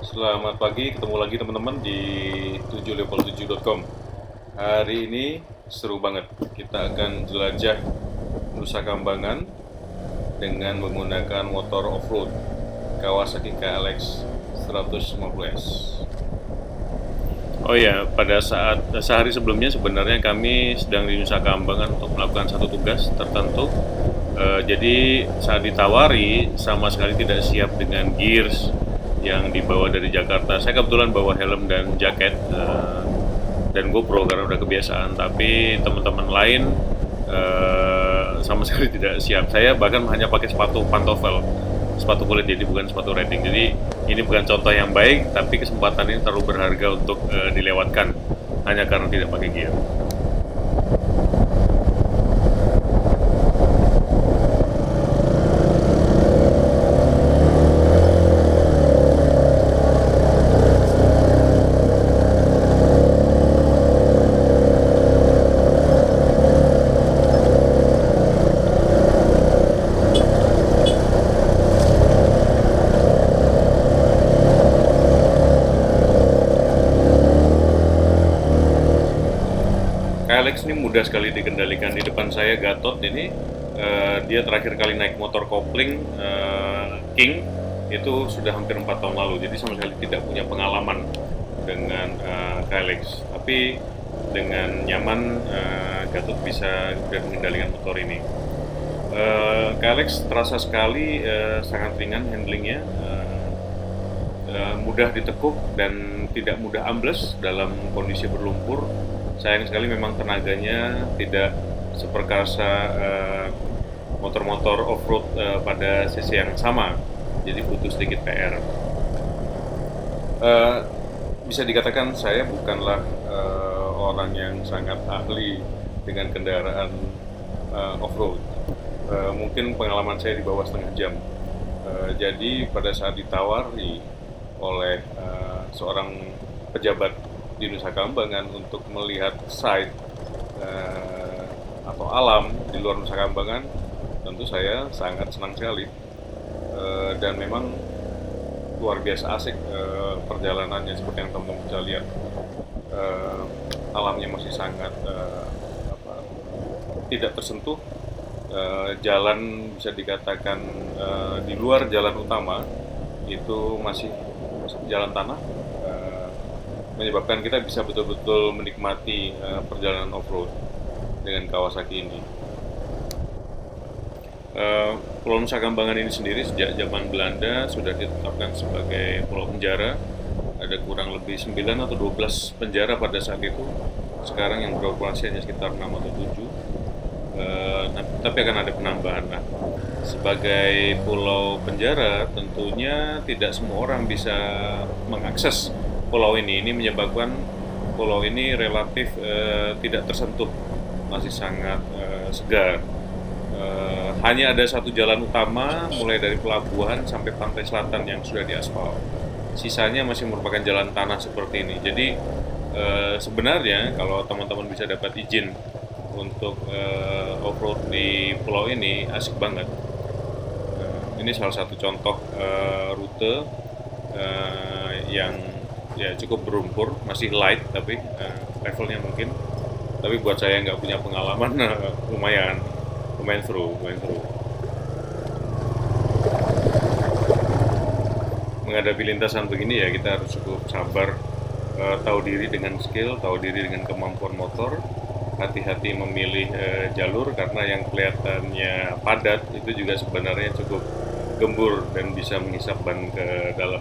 Selamat pagi, ketemu lagi teman-teman di 7level7.com. Hari ini seru banget. Kita akan jelajah Nusa Kambangan dengan menggunakan motor off-road Kawasaki KLX 150S. Oh iya, pada saat sehari sebelumnya sebenarnya kami sedang di Nusa Kambangan untuk melakukan satu tugas tertentu. Jadi saat ditawari sama sekali tidak siap dengan gears yang dibawa dari Jakarta. Saya kebetulan bawa helm dan jaket dan GoPro karena udah kebiasaan. Tapi teman-teman lain sama sekali tidak siap. Saya bahkan hanya pakai sepatu pantofel, sepatu kulit, jadi bukan sepatu riding. Jadi ini bukan contoh yang baik, tapi kesempatan ini terlalu berharga untuk dilewatkan hanya karena tidak pakai gear. KLX ini mudah sekali dikendalikan. Di depan saya Gatot ini dia terakhir kali naik motor kopling King itu sudah hampir 4 tahun lalu, jadi sama sekali tidak punya pengalaman dengan KLX. Tapi dengan nyaman Gatot bisa mengendalikan motor ini. KLX terasa sekali sangat ringan handlingnya, mudah ditekuk dan tidak mudah ambles dalam kondisi berlumpur. Sayang sekali memang tenaganya tidak seperkasa motor-motor off-road pada sisi yang sama, jadi butuh sedikit PR. Bisa dikatakan saya bukanlah orang yang sangat ahli dengan kendaraan off-road. Mungkin pengalaman saya di bawah setengah jam. Jadi pada saat ditawari oleh seorang pejabat di Nusa Kambangan untuk melihat site atau alam di luar Nusa Kambangan, tentu saya sangat senang sekali, dan memang luar biasa asik perjalanannya. Seperti yang teman-teman bisa lihat, alamnya masih sangat tidak tersentuh. Jalan bisa dikatakan di luar jalan utama itu masih jalan tanah, menyebabkan kita bisa betul-betul menikmati perjalanan off-road dengan Kawasaki ini. Pulau Nusa Kambangan ini sendiri sejak zaman Belanda sudah ditetapkan sebagai pulau penjara. Ada kurang lebih 9 atau 12 penjara pada saat itu. Sekarang yang beroperasi hanya sekitar 6 atau 7. Tapi akan ada penambahan. Nah, sebagai pulau penjara tentunya tidak semua orang bisa mengakses pulau ini. Ini menyebabkan pulau ini relatif tidak tersentuh, masih sangat segar. Hanya ada satu jalan utama mulai dari pelabuhan sampai pantai selatan yang sudah diaspal. Sisanya masih merupakan jalan tanah seperti ini. Jadi sebenarnya kalau teman-teman bisa dapat izin untuk off-road di pulau ini, asik banget. Ini salah satu contoh rute yang ya cukup berumpur, masih light tapi levelnya mungkin. Tapi buat saya nggak punya pengalaman, lumayan seru. Menghadapi lintasan begini ya kita harus cukup sabar, tahu diri dengan skill, tahu diri dengan kemampuan motor, hati-hati memilih jalur karena yang kelihatannya padat itu juga sebenarnya cukup gembur dan bisa menghisap ban ke dalam.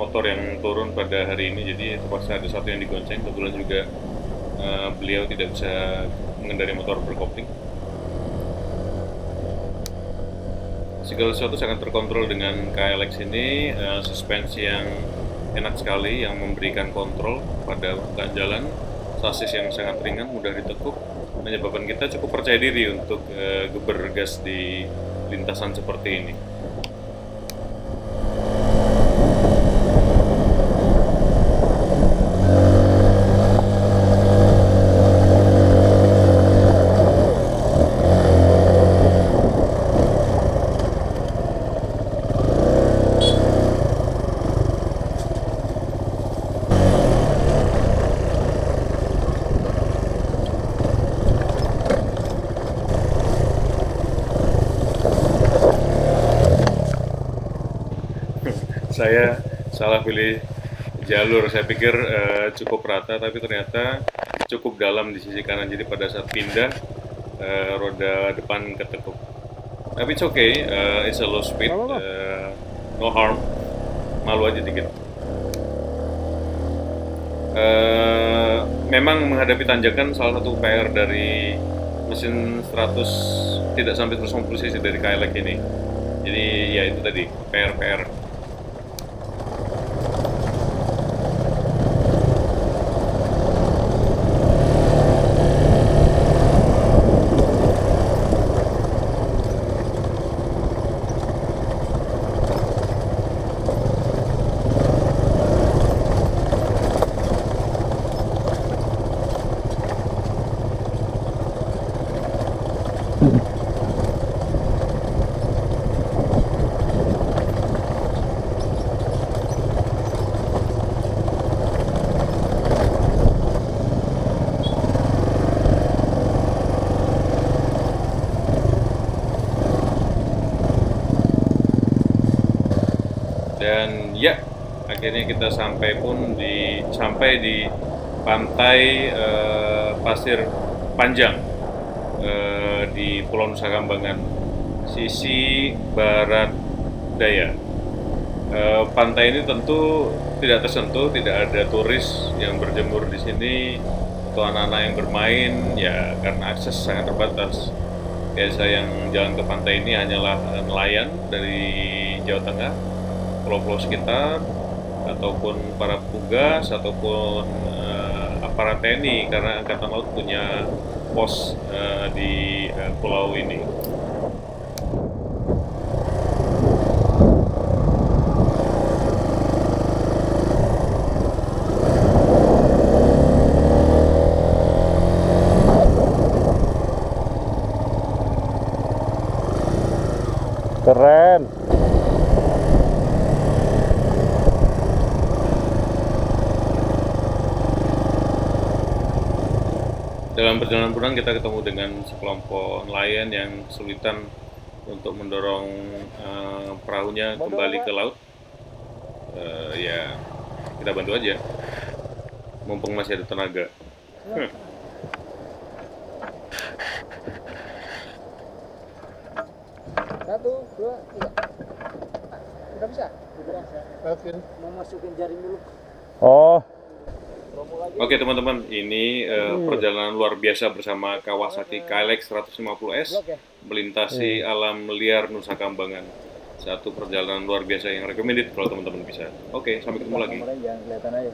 motor yang turun pada hari ini, jadi terpaksa ada satu yang digonceng. Kebetulan juga beliau tidak bisa mengendarai motor berkopling. Segala sesuatu sangat terkontrol dengan KLX ini, suspensi yang enak sekali yang memberikan kontrol pada permukaan jalan, sasis yang sangat ringan, mudah ditekuk, menyebabkan kita cukup percaya diri untuk bergas di lintasan seperti ini. Saya salah pilih jalur, saya pikir cukup rata, tapi ternyata cukup dalam di sisi kanan, jadi pada saat pindah roda depan ketekuk. Tapi it's okay, it's a low speed, no harm, malu aja dikit. Memang menghadapi tanjakan salah satu PR dari mesin 100 tidak sampai 150 cc dari KLX ini. Jadi ya itu tadi PR. Dan ya, akhirnya kita sampai di pantai Pasir Panjang di Pulau Nusa Kambangan, sisi barat daya. Pantai ini tentu tidak tersentuh, tidak ada turis yang berjemur di sini atau anak-anak yang bermain, ya karena akses sangat terbatas. Biasa yang jalan ke pantai ini hanyalah nelayan dari Jawa Tengah, pulau-pulau sekitar, ataupun para petugas, ataupun aparat TNI, karena Angkatan Laut punya pos di pulau ini. Keren. Dalam perjalanan pulang kita ketemu dengan sekelompok nelayan yang kesulitan untuk mendorong perahunya kembali ke laut. Ya kita bantu aja, mumpung masih ada tenaga. Satu, dua, tiga. Sudah bisa? Oke. Mau masukin jaring dulu. Oh, Oke teman-teman, ini perjalanan luar biasa bersama Kawasaki KLX 150S melintasi alam liar Nusa Kambangan. Satu perjalanan luar biasa yang recommended kalau teman-teman bisa. Oke, sampai ketemu lagi. Jangan kelihatan aja.